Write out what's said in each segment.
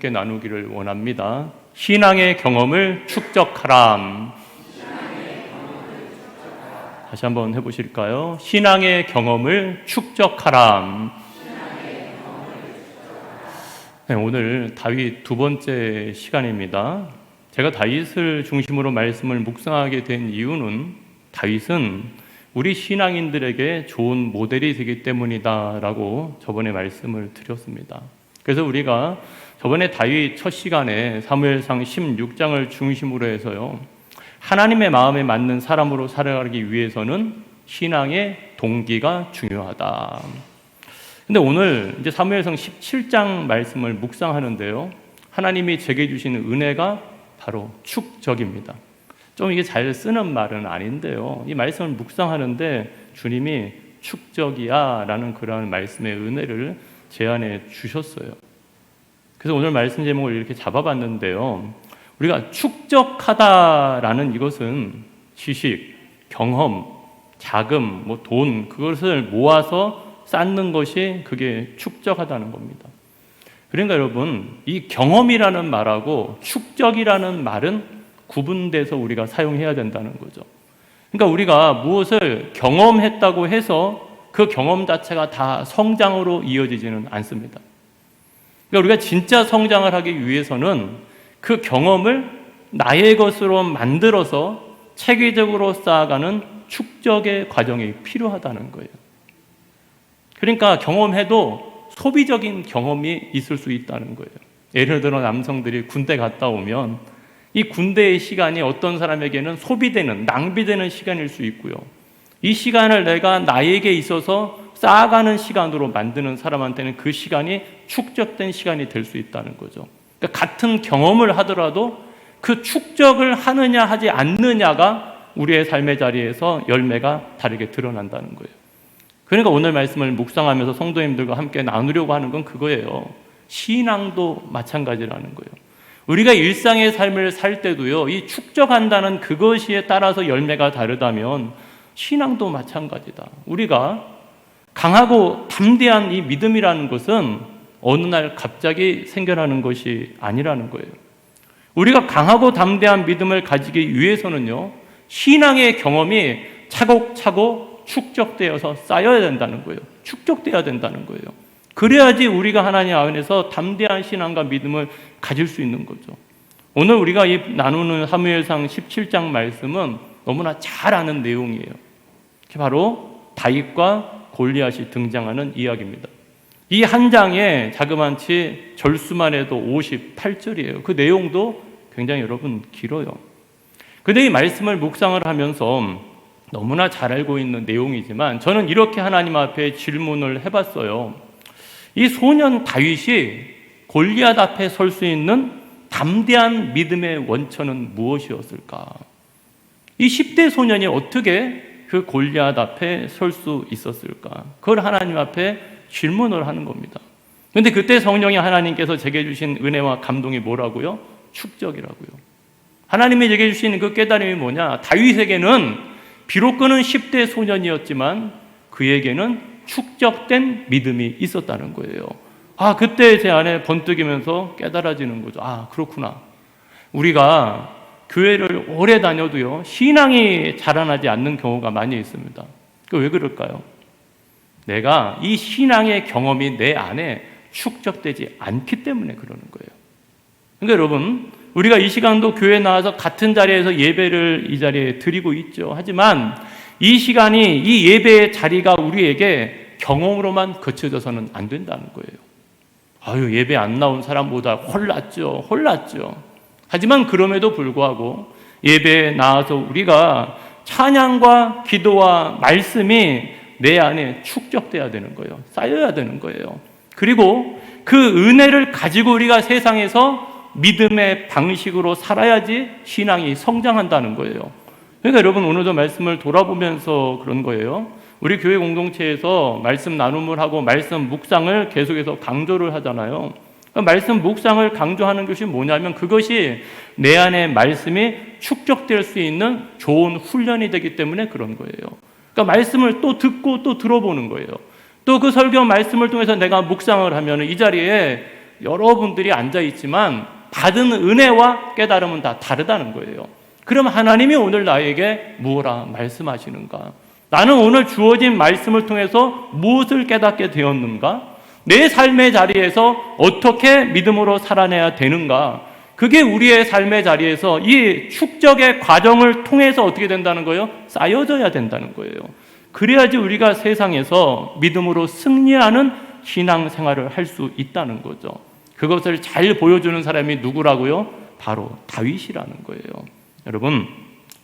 함께 나누기를 원합니다. 신앙의 경험을 축적하라. 다시 한번 해보실까요? 신앙의 경험을 축적하라. 네, 오늘 다윗 두 번째 시간입니다. 제가 다윗을 중심으로 말씀을 묵상하게 된 이유는 다윗은 우리 신앙인들에게 좋은 모델이 되기 때문이다라고 저번에 말씀을 드렸습니다. 그래서 우리가 저번에 다윗 첫 시간에 사무엘상 16장을 중심으로 해서요, 하나님의 마음에 맞는 사람으로 살아가기 위해서는 신앙의 동기가 중요하다. 근데 오늘 이제 사무엘상 17장 말씀을 묵상하는데요, 하나님이 제게 주시는 은혜가 바로 축적입니다. 좀 이게 잘 쓰는 말은 아닌데요, 이 말씀을 묵상하는데 주님이 축적이야 라는 그런 말씀의 은혜를 제안해 주셨어요. 그래서 오늘 말씀 제목을 이렇게 잡아봤는데요, 우리가 축적하다라는 이것은 지식, 경험, 자금, 돈, 그것을 모아서 쌓는 것이 그게 축적하다는 겁니다. 그러니까 여러분, 이 경험이라는 말하고 축적이라는 말은 구분돼서 우리가 사용해야 된다는 거죠. 그러니까 우리가 무엇을 경험했다고 해서 그 경험 자체가 다 성장으로 이어지지는 않습니다. 그러니까 우리가 진짜 성장을 하기 위해서는 그 경험을 나의 것으로 만들어서 체계적으로 쌓아가는 축적의 과정이 필요하다는 거예요. 그러니까 경험해도 소비적인 경험이 있을 수 있다는 거예요. 예를 들어 남성들이 군대 갔다 오면 이 군대의 시간이 어떤 사람에게는 소비되는, 낭비되는 시간일 수 있고요, 이 시간을 내가 나에게 있어서 쌓아가는 시간으로 만드는 사람한테는 그 시간이 축적된 시간이 될 수 있다는 거죠. 그러니까 같은 경험을 하더라도 그 축적을 하느냐 하지 않느냐가 우리의 삶의 자리에서 열매가 다르게 드러난다는 거예요. 그러니까 오늘 말씀을 묵상하면서 성도님들과 함께 나누려고 하는 건 그거예요. 신앙도 마찬가지라는 거예요. 우리가 일상의 삶을 살 때도요, 이 축적한다는 그것에 따라서 열매가 다르다면 신앙도 마찬가지다. 우리가 강하고 담대한 이 믿음이라는 것은 어느 날 갑자기 생겨나는 것이 아니라는 거예요. 우리가 강하고 담대한 믿음을 가지기 위해서는요, 신앙의 경험이 차곡차곡 축적되어서 쌓여야 된다는 거예요. 축적돼야 된다는 거예요. 그래야지 우리가 하나님 안에서 담대한 신앙과 믿음을 가질 수 있는 거죠. 오늘 우리가 나누는 사무엘상 17장 말씀은 너무나 잘 아는 내용이에요. 바로 다윗과 골리앗이 등장하는 이야기입니다. 이 한 장에 자그마치 절수만 해도 58절이에요. 그 내용도 굉장히 여러분 길어요. 근데 이 말씀을 묵상을 하면서 너무나 잘 알고 있는 내용이지만 저는 이렇게 하나님 앞에 질문을 해봤어요. 이 소년 다윗이 골리앗 앞에 설 수 있는 담대한 믿음의 원천은 무엇이었을까? 이 10대 소년이 어떻게 그 골리앗 앞에 설 수 있었을까? 그걸 하나님 앞에 질문을 하는 겁니다. 그런데 그때 성령이 하나님께서 제게 주신 은혜와 감동이 뭐라고요? 축적이라고요. 하나님이 제게 주신 그 깨달음이 뭐냐? 다윗에게는 비록 그는 10대 소년이었지만 그에게는 축적된 믿음이 있었다는 거예요. 그때 제 안에 번뜩이면서 깨달아지는 거죠. 그렇구나. 우리가 교회를 오래 다녀도요, 신앙이 자라나지 않는 경우가 많이 있습니다. 왜 그럴까요? 내가 이 신앙의 경험이 내 안에 축적되지 않기 때문에 그러는 거예요. 그러니까 여러분, 우리가 이 시간도 교회에 나와서 같은 자리에서 예배를 이 자리에 드리고 있죠. 하지만 이 시간이, 이 예배의 자리가 우리에게 경험으로만 그쳐져서는 안 된다는 거예요. 예배 안 나온 사람보다 홀랐죠. 하지만 그럼에도 불구하고 예배에 나와서 우리가 찬양과 기도와 말씀이 내 안에 축적돼야 되는 거예요. 쌓여야 되는 거예요. 그리고 그 은혜를 가지고 우리가 세상에서 믿음의 방식으로 살아야지 신앙이 성장한다는 거예요. 그러니까 여러분, 오늘도 말씀을 돌아보면서 그런 거예요. 우리 교회 공동체에서 말씀 나눔을 하고 말씀 묵상을 계속해서 강조를 하잖아요. 말씀 묵상을 강조하는 것이 뭐냐면 그것이 내 안에 말씀이 축적될 수 있는 좋은 훈련이 되기 때문에 그런 거예요. 그러니까 말씀을 또 듣고 또 들어보는 거예요. 또 그 설교 말씀을 통해서 내가 묵상을 하면 이 자리에 여러분들이 앉아 있지만 받은 은혜와 깨달음은 다 다르다는 거예요. 그럼 하나님이 오늘 나에게 무엇라 말씀하시는가? 나는 오늘 주어진 말씀을 통해서 무엇을 깨닫게 되었는가? 내 삶의 자리에서 어떻게 믿음으로 살아내야 되는가? 그게 우리의 삶의 자리에서 이 축적의 과정을 통해서 어떻게 된다는 거예요? 쌓여져야 된다는 거예요. 그래야지 우리가 세상에서 믿음으로 승리하는 신앙생활을 할 수 있다는 거죠. 그것을 잘 보여주는 사람이 누구라고요? 바로 다윗이라는 거예요. 여러분,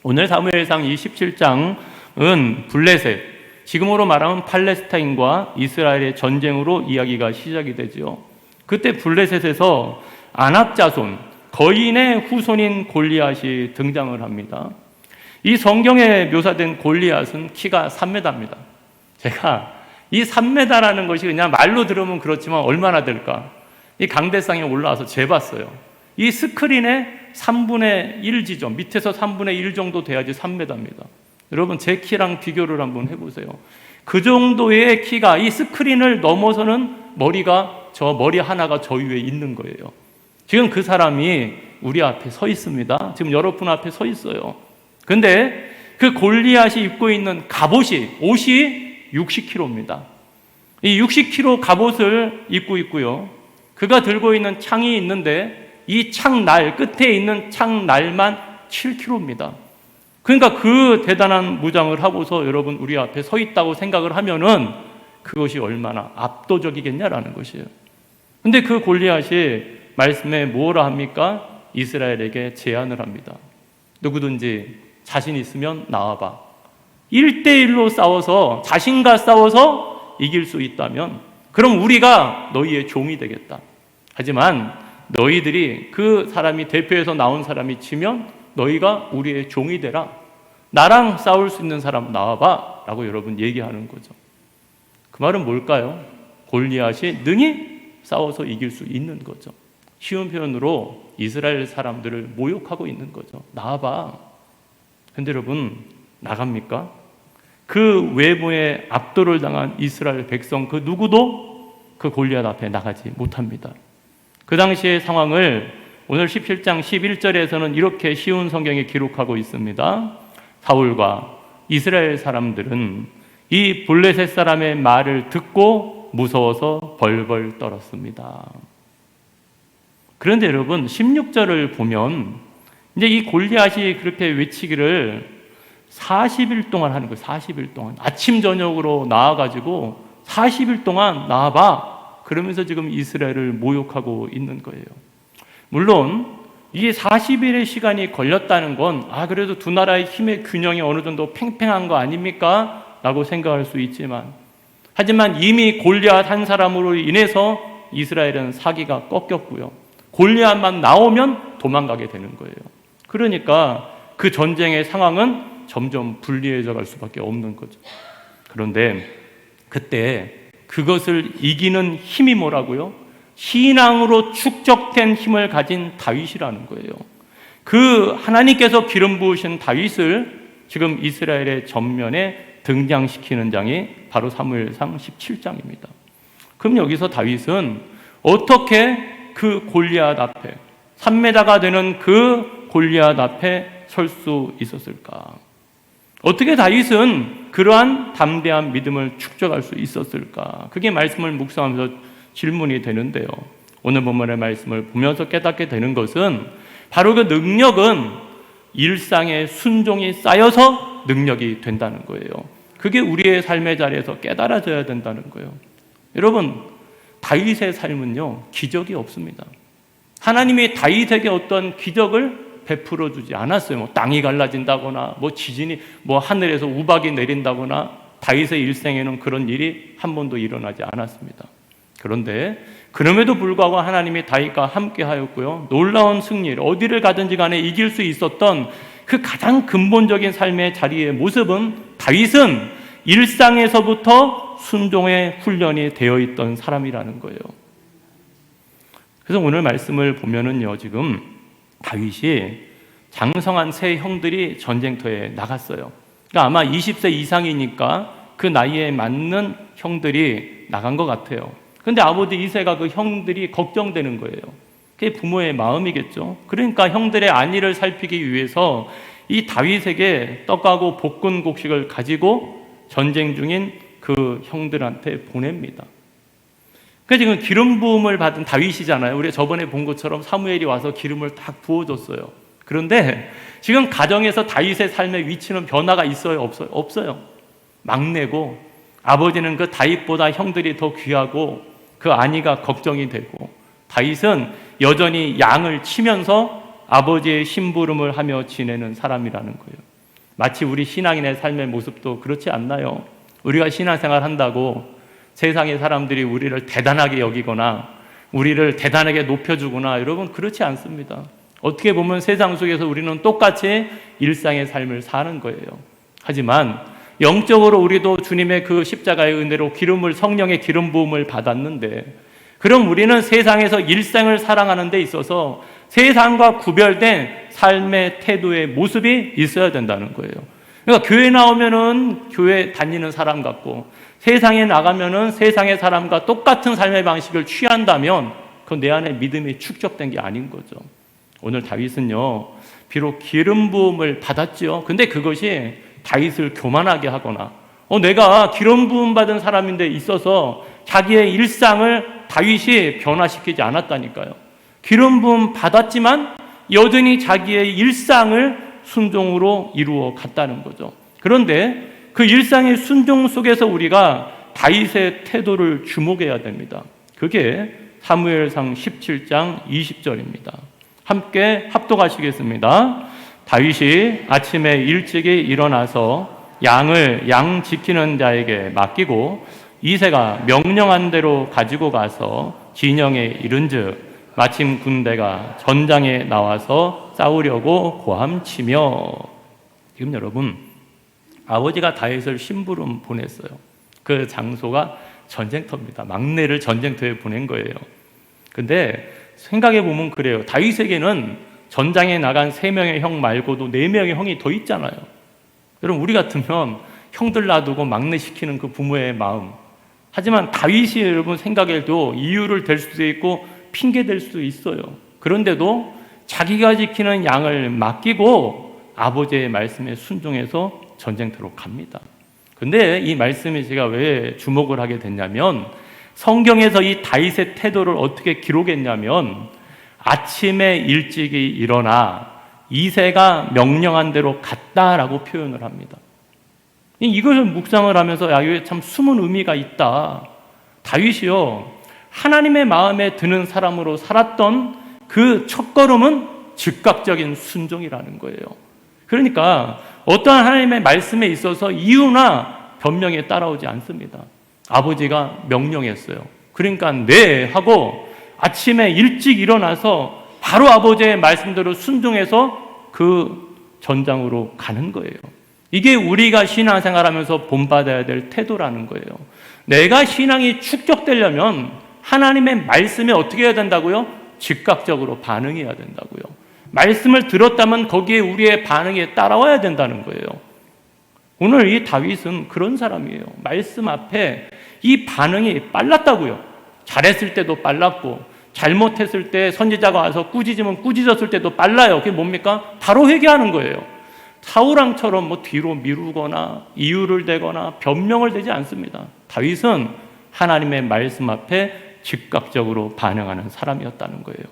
오늘 사무엘상 27장은 블레셋, 지금으로 말하면 팔레스타인과 이스라엘의 전쟁으로 이야기가 시작이 되죠. 그때 블레셋에서 아낙 자손, 거인의 후손인 골리앗이 등장을 합니다. 이 성경에 묘사된 골리앗은 키가 3m입니다. 제가 이 3m라는 것이 그냥 말로 들으면 그렇지만 얼마나 될까? 이 강대상에 올라와서 재봤어요. 이 스크린의 3분의 1 지점, 밑에서 3분의 1 정도 돼야지 3m입니다. 여러분, 제 키랑 비교를 한번 해보세요. 그 정도의 키가 이 스크린을 넘어서는 저 머리 하나가 저 위에 있는 거예요. 지금 그 사람이 우리 앞에 서 있습니다. 지금 여러분 앞에 서 있어요. 근데 그 골리앗이 입고 있는 옷이 60kg입니다. 이 60kg 갑옷을 입고 있고요. 그가 들고 있는 창이 있는데 이 창날, 끝에 있는 창날만 7kg입니다. 그러니까 그 대단한 무장을 하고서 여러분 우리 앞에 서 있다고 생각을 하면은 그것이 얼마나 압도적이겠냐라는 것이에요. 근데 그 골리앗이 말씀에 뭐라 합니까? 이스라엘에게 제안을 합니다. 누구든지 자신 있으면 나와봐. 1대1로 싸워서, 자신과 싸워서 이길 수 있다면 그럼 우리가 너희의 종이 되겠다. 하지만 너희들이 그 사람이 대표해서 나온 사람이 지면 너희가 우리의 종이 되라. 나랑 싸울 수 있는 사람 나와봐 라고 여러분 얘기하는 거죠. 그 말은 뭘까요? 골리앗이 능히 싸워서 이길 수 있는 거죠. 쉬운 표현으로 이스라엘 사람들을 모욕하고 있는 거죠. 나와봐. 근데 여러분, 나갑니까? 그 외모에 압도를 당한 이스라엘 백성 그 누구도 그 골리앗 앞에 나가지 못합니다. 그 당시의 상황을 오늘 17장 11절에서는 이렇게 쉬운 성경에 기록하고 있습니다. 사울과 이스라엘 사람들은 이 블레셋 사람의 말을 듣고 무서워서 벌벌 떨었습니다. 그런데 여러분, 16절을 보면 이제 이 골리앗이 그렇게 외치기를 40일 동안 하는 거예요. 40일 동안 아침 저녁으로 나와가지고 40일 동안 나와봐 그러면서 지금 이스라엘을 모욕하고 있는 거예요. 물론 이게 40일의 시간이 걸렸다는 건 그래도 두 나라의 힘의 균형이 어느 정도 팽팽한 거 아닙니까? 라고 생각할 수 있지만, 하지만 이미 골리앗 한 사람으로 인해서 이스라엘은 사기가 꺾였고요. 골리앗만 나오면 도망가게 되는 거예요. 그러니까 그 전쟁의 상황은 점점 불리해져 갈 수밖에 없는 거죠. 그런데 그때 그것을 이기는 힘이 뭐라고요? 신앙으로 축적된 힘을 가진 다윗이라는 거예요. 그 하나님께서 기름 부으신 다윗을 지금 이스라엘의 전면에 등장시키는 장이 바로 사무엘상 17장입니다. 그럼 여기서 다윗은 어떻게 그 골리앗 앞에 3m가 되는 그 골리앗 앞에 설 수 있었을까? 어떻게 다윗은 그러한 담대한 믿음을 축적할 수 있었을까? 그게 말씀을 묵상하면서 질문이 되는데요. 오늘 본문의 말씀을 보면서 깨닫게 되는 것은 바로 그 능력은 일상의 순종이 쌓여서 능력이 된다는 거예요. 그게 우리의 삶의 자리에서 깨달아져야 된다는 거예요. 여러분, 다윗의 삶은요, 기적이 없습니다. 하나님이 다윗에게 어떤 기적을 베풀어 주지 않았어요. 땅이 갈라진다거나, 지진이, 하늘에서 우박이 내린다거나, 다윗의 일생에는 그런 일이 한 번도 일어나지 않았습니다. 그런데 그럼에도 불구하고 하나님이 다윗과 함께 하였고요. 놀라운 승리를 어디를 가든지 간에 이길 수 있었던 그 가장 근본적인 삶의 자리의 모습은 다윗은 일상에서부터 순종의 훈련이 되어 있던 사람이라는 거예요. 그래서 오늘 말씀을 보면은요, 지금 다윗이 장성한 세 형들이 전쟁터에 나갔어요. 그러니까 아마 20세 이상이니까 그 나이에 맞는 형들이 나간 것 같아요. 근데 아버지 이새가 그 형들이 걱정되는 거예요. 그게 부모의 마음이겠죠. 그러니까 형들의 안위를 살피기 위해서 이 다윗에게 떡하고 볶은 곡식을 가지고 전쟁 중인 그 형들한테 보냅니다. 그러니까 지금 기름 부음을 받은 다윗이잖아요. 우리가 저번에 본 것처럼 사무엘이 와서 기름을 딱 부어줬어요. 그런데 지금 가정에서 다윗의 삶의 위치는 변화가 있어요? 없어요? 없어요. 막내고 아버지는 그 다윗보다 형들이 더 귀하고 그 안위가 걱정이 되고 다윗은 여전히 양을 치면서 아버지의 심부름을 하며 지내는 사람이라는 거예요. 마치 우리 신앙인의 삶의 모습도 그렇지 않나요? 우리가 신앙생활 한다고 세상의 사람들이 우리를 대단하게 여기거나 우리를 대단하게 높여주거나 여러분 그렇지 않습니다. 어떻게 보면 세상 속에서 우리는 똑같이 일상의 삶을 사는 거예요. 하지만 영적으로 우리도 주님의 그 십자가의 은혜로 성령의 기름 부음을 받았는데 그럼 우리는 세상에서 일상을 살아가는 데 있어서 세상과 구별된 삶의 태도의 모습이 있어야 된다는 거예요. 그러니까 교회 나오면은 교회 다니는 사람 같고 세상에 나가면은 세상의 사람과 똑같은 삶의 방식을 취한다면 그건 내 안에 믿음이 축적된 게 아닌 거죠. 오늘 다윗은요, 비록 기름 부음을 받았죠. 근데 그것이 다윗을 교만하게 하거나 내가 기름 부음 받은 사람인데 있어서 자기의 일상을 다윗이 변화시키지 않았다니까요. 기름 부음 받았지만 여전히 자기의 일상을 순종으로 이루어 갔다는 거죠. 그런데 그 일상의 순종 속에서 우리가 다윗의 태도를 주목해야 됩니다. 그게 사무엘상 17장 20절입니다. 함께 합독하시겠습니다. 다윗이 아침에 일찍이 일어나서 양을 양 지키는 자에게 맡기고 이새가 명령한 대로 가지고 가서 진영에 이른즉 마침 군대가 전장에 나와서 싸우려고 고함치며. 지금 여러분, 아버지가 다윗을 심부름 보냈어요. 그 장소가 전쟁터입니다. 막내를 전쟁터에 보낸 거예요. 근데 생각해 보면 그래요. 다윗에게는 전장에 나간 3명의 형 말고도 4명의 형이 더 있잖아요. 여러분, 우리 같으면 형들 놔두고 막내 시키는 그 부모의 마음. 하지만 다윗이 여러분 생각해도 이유를 댈 수도 있고 핑계 댈 수도 있어요. 그런데도 자기가 지키는 양을 맡기고 아버지의 말씀에 순종해서 전쟁터로 갑니다. 근데 이 말씀에 제가 왜 주목을 하게 됐냐면 성경에서 이 다윗의 태도를 어떻게 기록했냐면 아침에 일찍이 일어나 이새가 명령한 대로 갔다라고 표현을 합니다. 이것을 묵상을 하면서 이게 참 숨은 의미가 있다. 다윗이요, 하나님의 마음에 드는 사람으로 살았던 그 첫걸음은 즉각적인 순종이라는 거예요. 그러니까 어떠한 하나님의 말씀에 있어서 이유나 변명에 따라오지 않습니다. 아버지가 명령했어요. 그러니까 네 하고 아침에 일찍 일어나서 바로 아버지의 말씀대로 순종해서 그 전장으로 가는 거예요. 이게 우리가 신앙생활하면서 본받아야 될 태도라는 거예요. 내가 신앙이 축적되려면 하나님의 말씀에 어떻게 해야 된다고요? 즉각적으로 반응해야 된다고요. 말씀을 들었다면 거기에 우리의 반응이 따라와야 된다는 거예요. 오늘 이 다윗은 그런 사람이에요. 말씀 앞에 이 반응이 빨랐다고요. 잘했을 때도 빨랐고 잘못했을 때 선지자가 와서 꾸짖으면 꾸짖었을 때도 빨라요. 그게 뭡니까? 바로 회개하는 거예요. 사울왕처럼 뒤로 미루거나 이유를 대거나 변명을 대지 않습니다. 다윗은 하나님의 말씀 앞에 즉각적으로 반응하는 사람이었다는 거예요.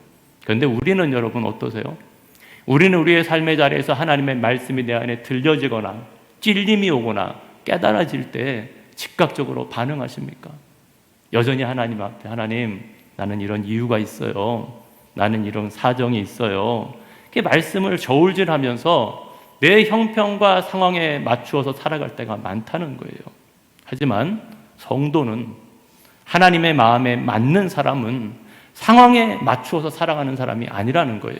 그런데 우리는 여러분 어떠세요? 우리는 우리의 삶의 자리에서 하나님의 말씀이 내 안에 들려지거나 찔림이 오거나 깨달아질 때 즉각적으로 반응하십니까? 여전히 하나님 앞에 하나님, 나는 이런 이유가 있어요. 나는 이런 사정이 있어요. 이렇게 말씀을 저울질하면서 내 형편과 상황에 맞추어서 살아갈 때가 많다는 거예요. 하지만 성도는 하나님의 마음에 맞는 사람은 상황에 맞추어서 살아가는 사람이 아니라는 거예요.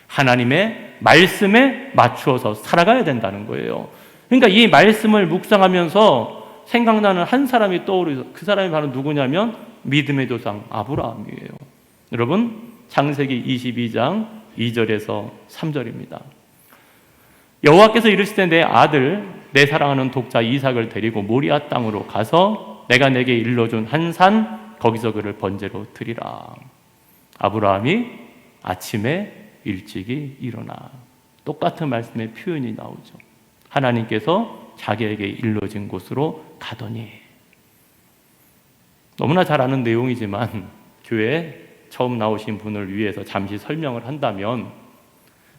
하나님의 말씀에 맞추어서 살아가야 된다는 거예요. 그러니까 이 말씀을 묵상하면서 생각나는 한 사람이 떠오르죠. 그 사람이 바로 누구냐면 믿음의 조상 아브라함이에요. 여러분, 창세기 22장 2절에서 3절입니다. 여호와께서 이르시되 내 아들 내 사랑하는 독자 이삭을 데리고 모리아 땅으로 가서 내가 내게 일러준 한 산 거기서 그를 번제로 드리라. 아브라함이 아침에 일찍이 일어나. 똑같은 말씀의 표현이 나오죠. 하나님께서 자기에게 일러진 곳으로 가더니. 너무나 잘 아는 내용이지만 교회에 처음 나오신 분을 위해서 잠시 설명을 한다면,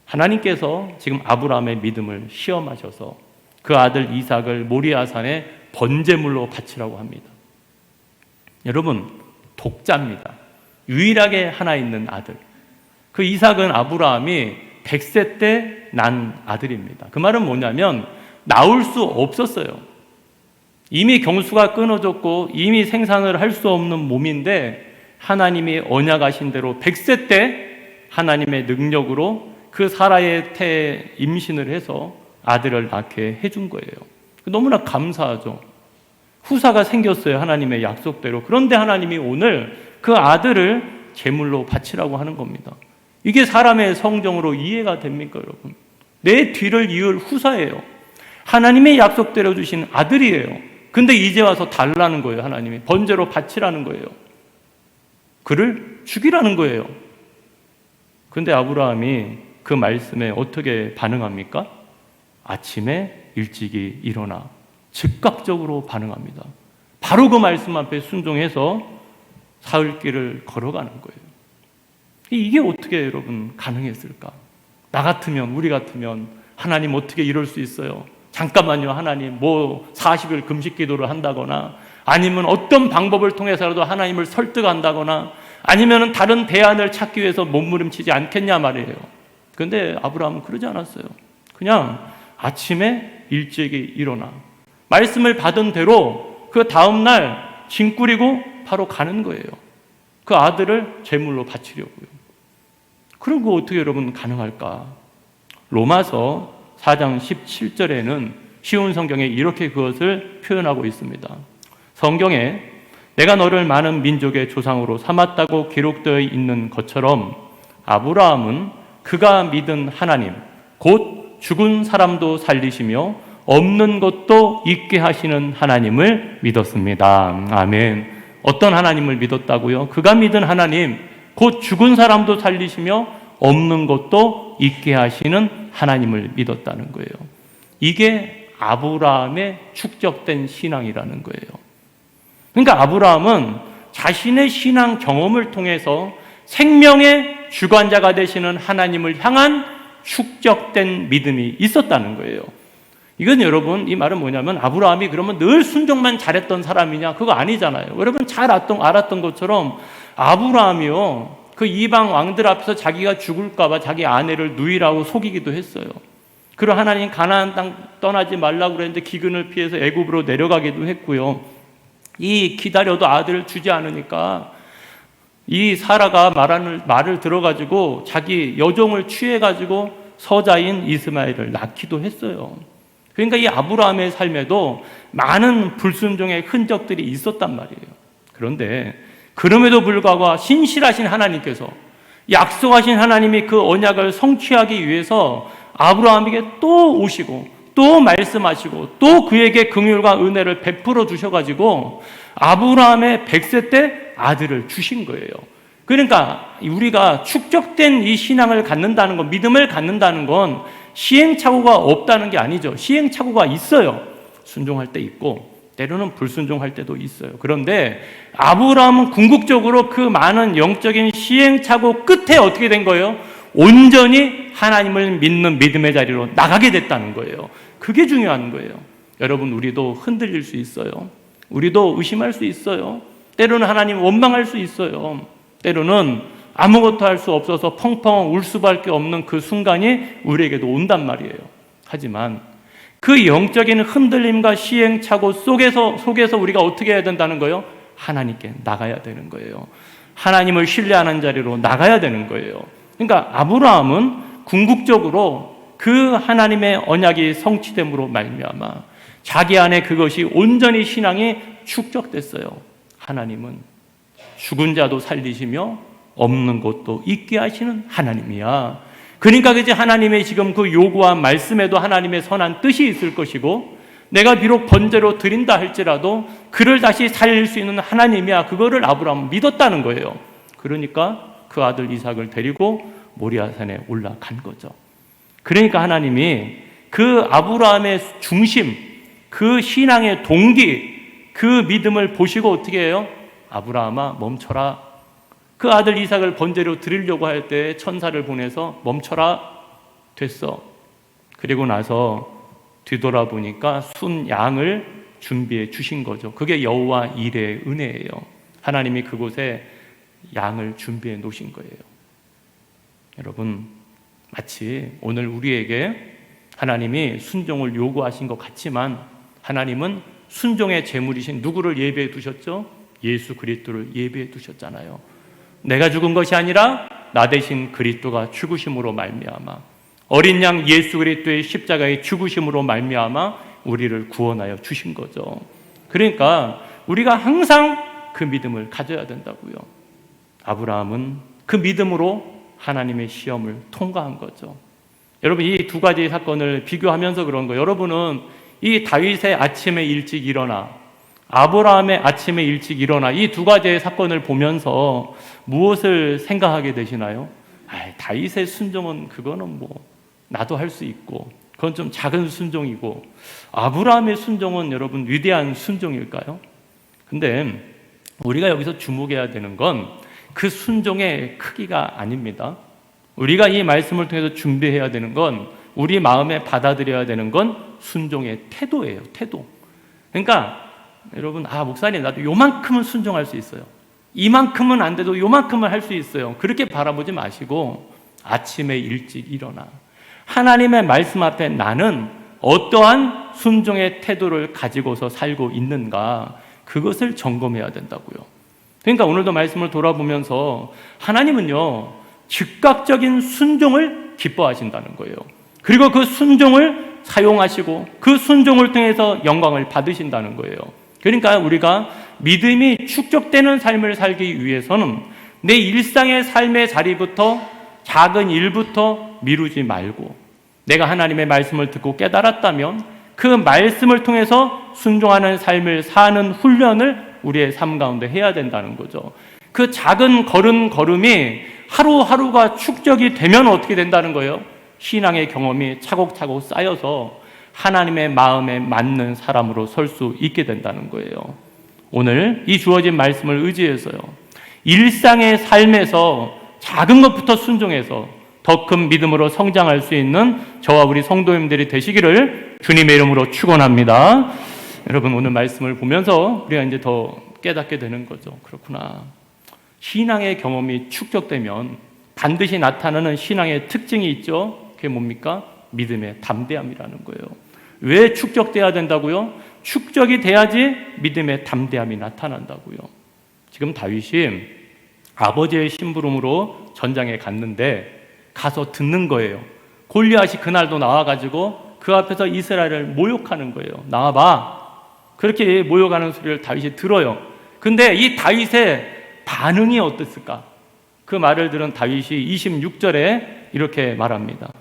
하나님께서 지금 아브라함의 믿음을 시험하셔서 그 아들 이삭을 모리아산에 번제물로 바치라고 합니다. 여러분, 독자입니다. 유일하게 하나 있는 아들. 그 이삭은 아브라함이 100세 때 난 아들입니다. 그 말은 뭐냐면 나올 수 없었어요. 이미 경수가 끊어졌고 이미 생산을 할 수 없는 몸인데, 하나님이 언약하신 대로 100세 때 하나님의 능력으로 그 사라의 태에 임신을 해서 아들을 낳게 해준 거예요. 너무나 감사하죠. 후사가 생겼어요, 하나님의 약속대로. 그런데 하나님이 오늘 그 아들을 제물로 바치라고 하는 겁니다. 이게 사람의 성정으로 이해가 됩니까, 여러분? 내 뒤를 이을 후사예요. 하나님의 약속대로 주신 아들이에요. 근데 이제 와서 달라는 거예요. 하나님이 번제로 바치라는 거예요. 그를 죽이라는 거예요. 근데 아브라함이 그 말씀에 어떻게 반응합니까? 아침에 일찍이 일어나 즉각적으로 반응합니다. 바로 그 말씀 앞에 순종해서 사흘길을 걸어가는 거예요. 이게 어떻게 여러분 가능했을까? 나 같으면, 우리 같으면 하나님 어떻게 이럴 수 있어요? 잠깐만요, 하나님 40일 금식 기도를 한다거나, 아니면 어떤 방법을 통해서라도 하나님을 설득한다거나, 아니면 다른 대안을 찾기 위해서 몸부림치지 않겠냐 말이에요. 그런데 아브라함은 그러지 않았어요. 그냥 아침에 일찍이 일어나 말씀을 받은 대로 그 다음날 짐 꾸리고 바로 가는 거예요. 그 아들을 제물로 바치려고요. 그런 거 어떻게 여러분 가능할까? 로마서 4장 17절에는 쉬운 성경에 이렇게 그것을 표현하고 있습니다. 성경에 내가 너를 많은 민족의 조상으로 삼았다고 기록되어 있는 것처럼 아브라함은 그가 믿은 하나님, 곧 죽은 사람도 살리시며 없는 것도 있게 하시는 하나님을 믿었습니다. 아멘. 어떤 하나님을 믿었다고요? 그가 믿은 하나님, 곧 죽은 사람도 살리시며 없는 것도 있게 하시는 하나님을 믿었다는 거예요. 이게 아브라함의 축적된 신앙이라는 거예요. 그러니까 아브라함은 자신의 신앙 경험을 통해서 생명의 주관자가 되시는 하나님을 향한 축적된 믿음이 있었다는 거예요. 이건 여러분, 이 말은 뭐냐면 아브라함이 그러면 늘 순종만 잘했던 사람이냐? 그거 아니잖아요. 여러분 잘 알았던 것처럼 아브라함이요, 그 이방 왕들 앞에서 자기가 죽을까 봐 자기 아내를 누이라고 속이기도 했어요. 그리고 하나님 가나안 땅 떠나지 말라고 그랬는데 기근을 피해서 애굽으로 내려가기도 했고요. 이 기다려도 아들을 주지 않으니까 이 사라가 말을 들어가지고 자기 여종을 취해가지고 서자인 이스마엘을 낳기도 했어요. 그러니까 이 아브라함의 삶에도 많은 불순종의 흔적들이 있었단 말이에요. 그런데 그럼에도 불구하고 신실하신 하나님께서, 약속하신 하나님이 그 언약을 성취하기 위해서 아브라함에게 또 오시고 또 말씀하시고 또 그에게 긍휼과 은혜를 베풀어 주셔가지고 아브라함의 100세 때 아들을 주신 거예요. 그러니까 우리가 축적된 이 신앙을 갖는다는 건, 믿음을 갖는다는 건 시행착오가 없다는 게 아니죠. 시행착오가 있어요. 순종할 때 있고 때로는 불순종할 때도 있어요. 그런데 아브라함은 궁극적으로 그 많은 영적인 시행착오 끝에 어떻게 된 거예요? 온전히 하나님을 믿는 믿음의 자리로 나가게 됐다는 거예요. 그게 중요한 거예요. 여러분, 우리도 흔들릴 수 있어요. 우리도 의심할 수 있어요. 때로는 하나님 원망할 수 있어요. 때로는 아무것도 할 수 없어서 펑펑 울 수밖에 없는 그 순간이 우리에게도 온단 말이에요. 하지만 그 영적인 흔들림과 시행착오 속에서 우리가 어떻게 해야 된다는 거예요? 하나님께 나가야 되는 거예요. 하나님을 신뢰하는 자리로 나가야 되는 거예요. 그러니까 아브라함은 궁극적으로 그 하나님의 언약이 성취됨으로 말미암아 자기 안에 그것이 온전히 신앙이 축적됐어요. 하나님은 죽은 자도 살리시며 없는 것도 있게 하시는 하나님이야. 그러니까 이제 하나님의 지금 그 요구한 말씀에도 하나님의 선한 뜻이 있을 것이고, 내가 비록 번제로 드린다 할지라도 그를 다시 살릴 수 있는 하나님이야. 그거를 아브라함은 믿었다는 거예요. 그러니까 그 아들 이삭을 데리고 모리아산에 올라간 거죠. 그러니까 하나님이 그 아브라함의 중심, 그 신앙의 동기, 그 믿음을 보시고 어떻게 해요? 아브라함아 멈춰라. 그 아들 이삭을 번제로 드리려고 할 때 천사를 보내서 멈춰라. 됐어. 그리고 나서 뒤돌아보니까 순 양을 준비해 주신 거죠. 그게 여호와 일의 은혜예요. 하나님이 그곳에 양을 준비해 놓으신 거예요. 여러분, 마치 오늘 우리에게 하나님이 순종을 요구하신 것 같지만 하나님은 순종의 제물이신 누구를 예배해 두셨죠? 예수 그리스도를 예배해 두셨잖아요. 내가 죽은 것이 아니라 나 대신 그리스도가 죽으심으로 말미암아, 어린 양 예수 그리스도의 십자가의 죽으심으로 말미암아 우리를 구원하여 주신 거죠. 그러니까 우리가 항상 그 믿음을 가져야 된다고요. 아브라함은 그 믿음으로 하나님의 시험을 통과한 거죠. 여러분, 이 두 가지 사건을 비교하면서 그런 거예요. 여러분은 이 다윗의 아침에 일찍 일어나, 아브라함의 아침에 일찍 일어나, 이 두 가지의 사건을 보면서 무엇을 생각하게 되시나요? 다윗의 순종은 그거는 뭐 나도 할 수 있고 그건 좀 작은 순종이고, 아브라함의 순종은 여러분 위대한 순종일까요? 근데 우리가 여기서 주목해야 되는 건 그 순종의 크기가 아닙니다. 우리가 이 말씀을 통해서 준비해야 되는 건, 우리 마음에 받아들여야 되는 건 순종의 태도예요. 태도. 그러니까 여러분, 목사님 나도 요만큼은 순종할 수 있어요, 이만큼은 안 돼도 요만큼은 할 수 있어요, 그렇게 바라보지 마시고 아침에 일찍 일어나 하나님의 말씀 앞에 나는 어떠한 순종의 태도를 가지고서 살고 있는가, 그것을 점검해야 된다고요. 그러니까 오늘도 말씀을 돌아보면서 하나님은요, 즉각적인 순종을 기뻐하신다는 거예요. 그리고 그 순종을 사용하시고 그 순종을 통해서 영광을 받으신다는 거예요. 그러니까 우리가 믿음이 축적되는 삶을 살기 위해서는 내 일상의 삶의 자리부터, 작은 일부터 미루지 말고, 내가 하나님의 말씀을 듣고 깨달았다면 그 말씀을 통해서 순종하는 삶을 사는 훈련을 우리의 삶 가운데 해야 된다는 거죠. 그 작은 걸음이 하루하루가 축적이 되면 어떻게 된다는 거예요? 신앙의 경험이 차곡차곡 쌓여서 하나님의 마음에 맞는 사람으로 설 수 있게 된다는 거예요. 오늘 이 주어진 말씀을 의지해서요, 일상의 삶에서 작은 것부터 순종해서 더 큰 믿음으로 성장할 수 있는 저와 우리 성도님들이 되시기를 주님의 이름으로 축원합니다. 여러분, 오늘 말씀을 보면서 우리가 이제 더 깨닫게 되는 거죠. 그렇구나. 신앙의 경험이 축적되면 반드시 나타나는 신앙의 특징이 있죠. 그게 뭡니까? 믿음의 담대함이라는 거예요. 왜 축적돼야 된다고요? 축적이 돼야지 믿음의 담대함이 나타난다고요. 지금 다윗이 아버지의 심부름으로 전장에 갔는데 가서 듣는 거예요. 골리앗이 그날도 나와가지고 그 앞에서 이스라엘을 모욕하는 거예요. 나와봐. 그렇게 모욕하는 소리를 다윗이 들어요. 근데 이 다윗의 반응이 어땠을까? 그 말을 들은 다윗이 26절에 이렇게 말합니다.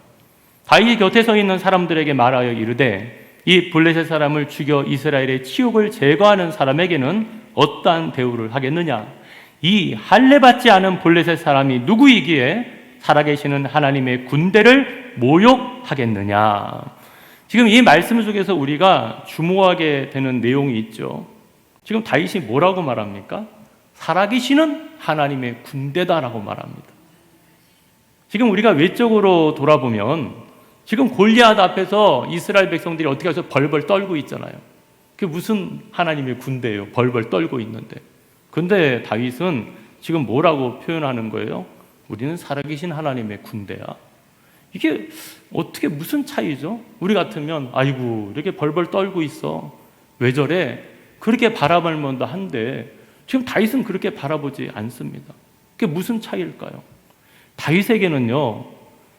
다윗이 곁에 서 있는 사람들에게 말하여 이르되, 이 블레셋 사람을 죽여 이스라엘의 치욕을 제거하는 사람에게는 어떠한 대우를 하겠느냐? 이 할례받지 않은 블레셋 사람이 누구이기에 살아계시는 하나님의 군대를 모욕하겠느냐? 지금 이 말씀 속에서 우리가 주목하게 되는 내용이 있죠. 지금 다윗이 뭐라고 말합니까? 살아계시는 하나님의 군대다라고 말합니다. 지금 우리가 외적으로 돌아보면 지금 골리앗 앞에서 이스라엘 백성들이 어떻게 해서 벌벌 떨고 있잖아요. 그게 무슨 하나님의 군대예요? 벌벌 떨고 있는데. 근데 다윗은 지금 뭐라고 표현하는 거예요? 우리는 살아계신 하나님의 군대야. 이게 어떻게 무슨 차이죠? 우리 같으면 아이고 이렇게 벌벌 떨고 있어, 왜 저래? 그렇게 바라볼 만도 한데 지금 다윗은 그렇게 바라보지 않습니다. 그게 무슨 차이일까요? 다윗에게는요,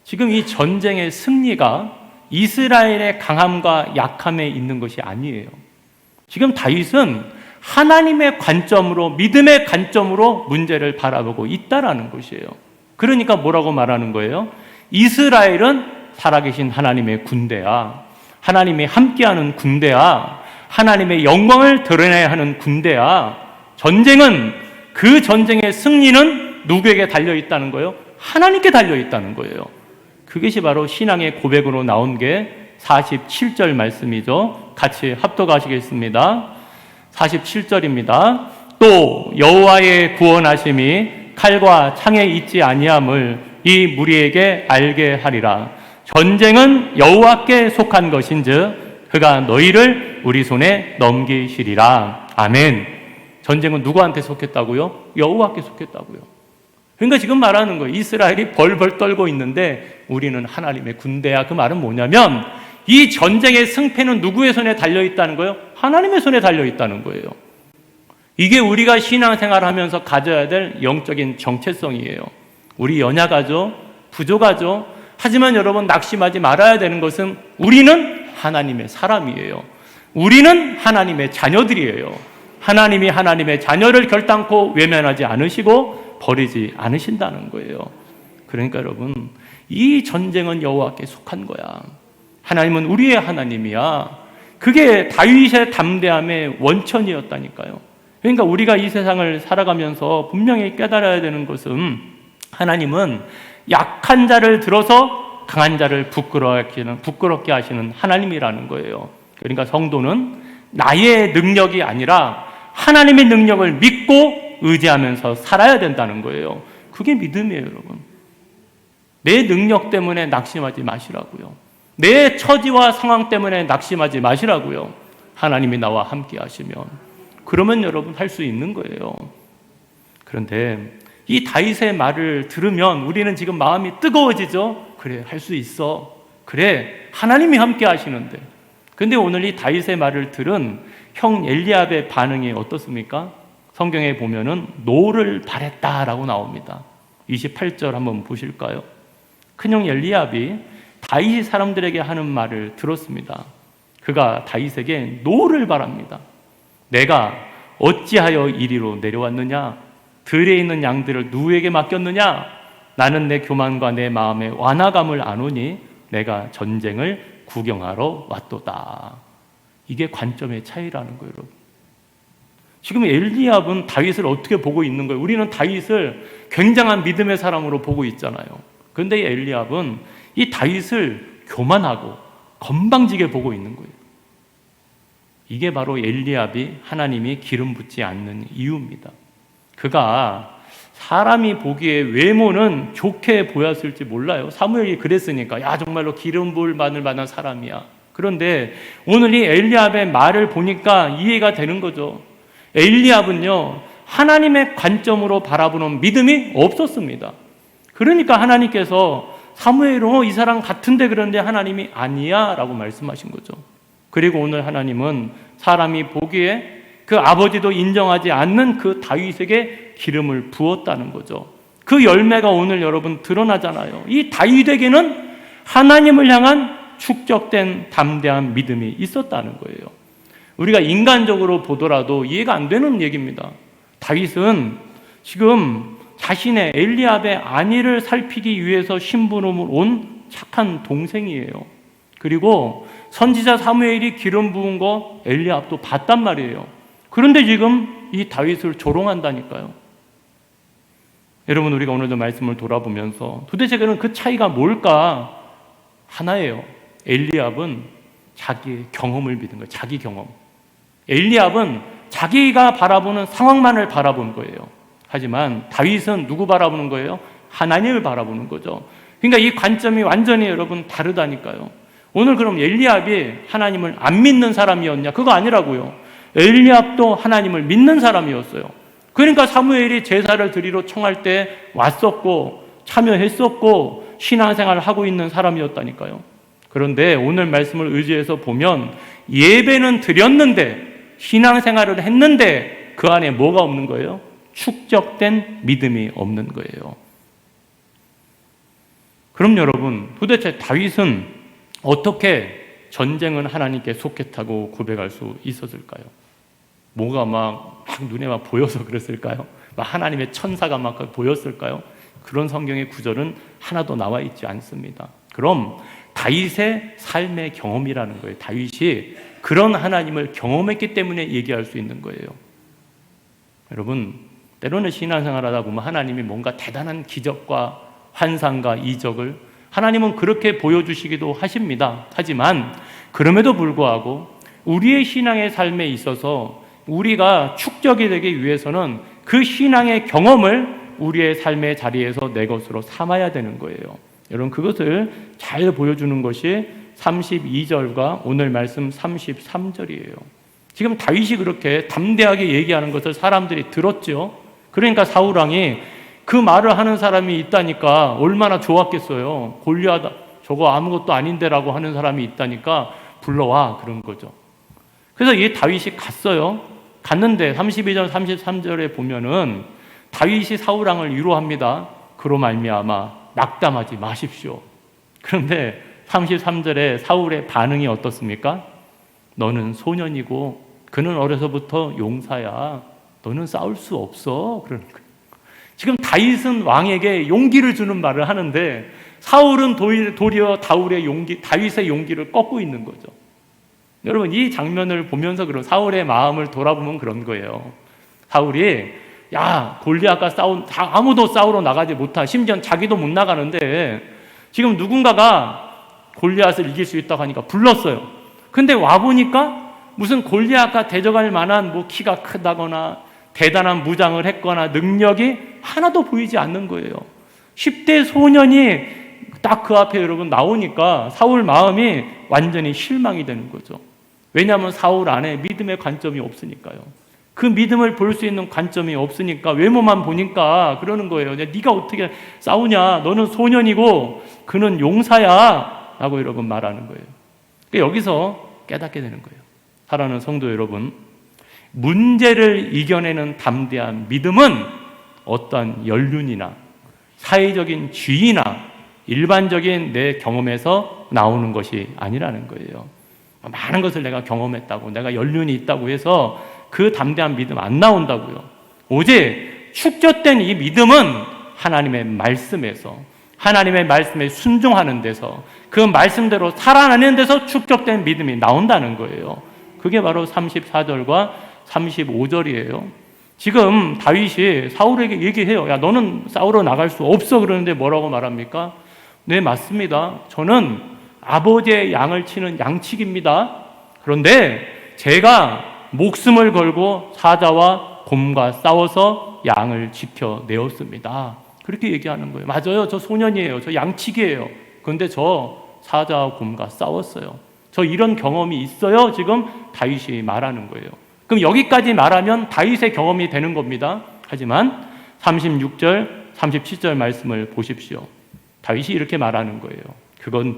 지금 이 전쟁의 승리가 이스라엘의 강함과 약함에 있는 것이 아니에요. 지금 다윗은 하나님의 관점으로, 믿음의 관점으로 문제를 바라보고 있다라는 것이에요. 그러니까 뭐라고 말하는 거예요? 이스라엘은 살아계신 하나님의 군대야. 하나님이 함께하는 군대야. 하나님의 영광을 드러내야 하는 군대야. 전쟁은, 그 전쟁의 승리는 누구에게 달려있다는 거예요? 하나님께 달려있다는 거예요. 그것이 바로 신앙의 고백으로 나온 게 47절 말씀이죠. 같이 합독하시겠습니다. 47절입니다. 또 여호와의 구원하심이 칼과 창에 있지 아니함을 이 무리에게 알게 하리라. 전쟁은 여호와께 속한 것인즉 그가 너희를 우리 손에 넘기시리라. 아멘. 전쟁은 누구한테 속했다고요? 여호와께 속했다고요. 그러니까 지금 말하는 거예요. 이스라엘이 벌벌 떨고 있는데 우리는 하나님의 군대야. 그 말은 뭐냐면 이 전쟁의 승패는 누구의 손에 달려있다는 거예요? 하나님의 손에 달려있다는 거예요. 이게 우리가 신앙생활을 하면서 가져야 될 영적인 정체성이에요. 우리 연약하죠? 부족하죠? 하지만 여러분, 낙심하지 말아야 되는 것은 우리는 하나님의 사람이에요. 우리는 하나님의 자녀들이에요. 하나님이 하나님의 자녀를 결단코 외면하지 않으시고 버리지 않으신다는 거예요. 그러니까 여러분, 이 전쟁은 여호와께 속한 거야. 하나님은 우리의 하나님이야. 그게 다윗의 담대함의 원천이었다니까요. 그러니까 우리가 이 세상을 살아가면서 분명히 깨달아야 되는 것은 하나님은 약한 자를 들어서 강한 자를 부끄럽게 하시는 하나님이라는 거예요. 그러니까 성도는 나의 능력이 아니라 하나님의 능력을 믿고 의지하면서 살아야 된다는 거예요. 그게 믿음이에요, 여러분. 내 능력 때문에 낙심하지 마시라고요. 내 처지와 상황 때문에 낙심하지 마시라고요. 하나님이 나와 함께 하시면. 그러면 여러분 할 수 있는 거예요. 그런데 이 다윗의 말을 들으면 우리는 지금 마음이 뜨거워지죠. 그래, 할 수 있어. 그래, 하나님이 함께 하시는데. 근데 오늘 이 다윗의 말을 들은 형 엘리압의 반응이 어떻습니까? 성경에 보면은 노를 바랬다라고 나옵니다. 28절 한번 보실까요? 큰형 엘리압이 다윗이 사람들에게 하는 말을 들었습니다. 그가 다윗에게 노를 바랍니다. 내가 어찌하여 이리로 내려왔느냐? 들에 있는 양들을 누구에게 맡겼느냐? 나는 내 교만과 내 마음의 완화감을 아노니 내가 전쟁을 구경하러 왔도다. 이게 관점의 차이라는 거예요, 여러분. 지금 엘리압은 다윗을 어떻게 보고 있는 거예요? 우리는 다윗을 굉장한 믿음의 사람으로 보고 있잖아요. 그런데 이 엘리압은 이 다윗을 교만하고 건방지게 보고 있는 거예요. 이게 바로 엘리압이 하나님이 기름 붓지 않는 이유입니다. 그가 사람이 보기에 외모는 좋게 보였을지 몰라요. 사무엘이 그랬으니까 야 정말로 기름 부을 받을 만한 사람이야. 그런데 오늘 이 엘리압의 말을 보니까 이해가 되는 거죠. 엘리압은요 하나님의 관점으로 바라보는 믿음이 없었습니다. 그러니까 하나님께서 사무엘은 이 사람 같은데 그런데 하나님이 아니야 라고 말씀하신 거죠. 그리고 오늘 하나님은 사람이 보기에 그 아버지도 인정하지 않는 그 다윗에게 기름을 부었다는 거죠. 그 열매가 오늘 여러분 드러나잖아요. 이 다윗에게는 하나님을 향한 축적된 담대한 믿음이 있었다는 거예요. 우리가 인간적으로 보더라도 이해가 안 되는 얘기입니다. 다윗은 지금 자신의 엘리압의 안위를 살피기 위해서 심부름을 온 착한 동생이에요. 그리고 선지자 사무엘이 기름 부은 거 엘리압도 봤단 말이에요. 그런데 지금 이 다윗을 조롱한다니까요. 여러분, 우리가 오늘도 말씀을 돌아보면서 도대체 그 차이가 뭘까? 하나예요. 엘리압은 자기의 경험을 믿은 거예요. 자기 경험. 엘리압은 자기가 바라보는 상황만을 바라본 거예요. 하지만 다윗은 누구 바라보는 거예요? 하나님을 바라보는 거죠. 그러니까 이 관점이 완전히 여러분 다르다니까요. 오늘 그럼 엘리압이 하나님을 안 믿는 사람이었냐? 그거 아니라고요. 엘리압도 하나님을 믿는 사람이었어요. 그러니까 사무엘이 제사를 드리러 청할 때 왔었고 참여했었고 신앙생활을 하고 있는 사람이었다니까요. 그런데 오늘 말씀을 의지해서 보면 예배는 드렸는데 신앙생활을 했는데 그 안에 뭐가 없는 거예요? 축적된 믿음이 없는 거예요. 그럼 여러분, 도대체 다윗은 어떻게 전쟁은 하나님께 속했다고 고백할 수 있었을까요? 뭐가 막 눈에 막 보여서 그랬을까요? 막 하나님의 천사가 막 보였을까요? 그런 성경의 구절은 하나도 나와 있지 않습니다. 그럼 다윗의 삶의 경험이라는 거예요. 다윗이 그런 하나님을 경험했기 때문에 얘기할 수 있는 거예요. 여러분, 때로는 신앙생활 하다 보면 하나님이 뭔가 대단한 기적과 환상과 이적을 하나님은 그렇게 보여주시기도 하십니다. 하지만 그럼에도 불구하고 우리의 신앙의 삶에 있어서 우리가 축적이 되기 위해서는 그 신앙의 경험을 우리의 삶의 자리에서 내 것으로 삼아야 되는 거예요. 여러분, 그것을 잘 보여주는 것이 32절과 오늘 말씀 33절이에요. 지금 다윗이 그렇게 담대하게 얘기하는 것을 사람들이 들었죠. 그러니까 사울왕이 그 말을 하는 사람이 있다니까 얼마나 좋았겠어요. 골리앗 저거 아무것도 아닌데라고 하는 사람이 있다니까 불러와, 그런 거죠. 그래서 이 다윗이 갔어요. 갔는데 32절 33절에 보면은 다윗이 사울왕을 위로합니다. 그로 말미암아 낙담하지 마십시오. 그런데 33절에 사울의 반응이 어떻습니까? 너는 소년이고 그는 어려서부터 용사야. 너는 싸울 수 없어. 그러는 거예요. 지금 다윗은 왕에게 용기를 주는 말을 하는데 사울은 도리어 다윗의 용기를 꺾고 있는 거죠. 여러분, 이 장면을 보면서 그런 사울의 마음을 돌아보면 그런 거예요. 사울이 골리앗과 아무도 싸우러 나가지 못한, 심지어 자기도 못 나가는데 지금 누군가가 골리앗을 이길 수 있다고 하니까 불렀어요. 근데 와보니까 무슨 골리앗과 대적할 만한 키가 크다거나 대단한 무장을 했거나 능력이 하나도 보이지 않는 거예요. 10대 소년이 딱 그 앞에 여러분 나오니까 사울 마음이 완전히 실망이 되는 거죠. 왜냐하면 사울 안에 믿음의 관점이 없으니까요. 그 믿음을 볼 수 있는 관점이 없으니까 외모만 보니까 그러는 거예요. 네가 어떻게 싸우냐? 너는 소년이고 그는 용사야 라고 여러분 말하는 거예요. 그러니까 여기서 깨닫게 되는 거예요. 사랑하는 성도 여러분, 문제를 이겨내는 담대한 믿음은 어떠한 연륜이나 사회적인 지위나 일반적인 내 경험에서 나오는 것이 아니라는 거예요. 많은 것을 내가 경험했다고, 내가 연륜이 있다고 해서 그 담대한 믿음 안 나온다고요. 오직 축적된 이 믿음은 하나님의 말씀에서, 하나님의 말씀에 순종하는 데서, 그 말씀대로 살아내는 데서 축적된 믿음이 나온다는 거예요. 그게 바로 34절과 35절이에요. 지금 다윗이 사울에게 얘기해요. 야, 너는 싸우러 나갈 수 없어. 그러는데 뭐라고 말합니까? 네, 맞습니다. 저는 아버지의 양을 치는 양치기입니다. 그런데 제가 목숨을 걸고 사자와 곰과 싸워서 양을 지켜내었습니다. 그렇게 얘기하는 거예요. 맞아요. 저 소년이에요. 저 양치기예요. 그런데 저 사자와 곰과 싸웠어요. 저 이런 경험이 있어요. 지금 다윗이 말하는 거예요. 그럼 여기까지 말하면 다윗의 경험이 되는 겁니다. 하지만 36절, 37절 말씀을 보십시오. 다윗이 이렇게 말하는 거예요.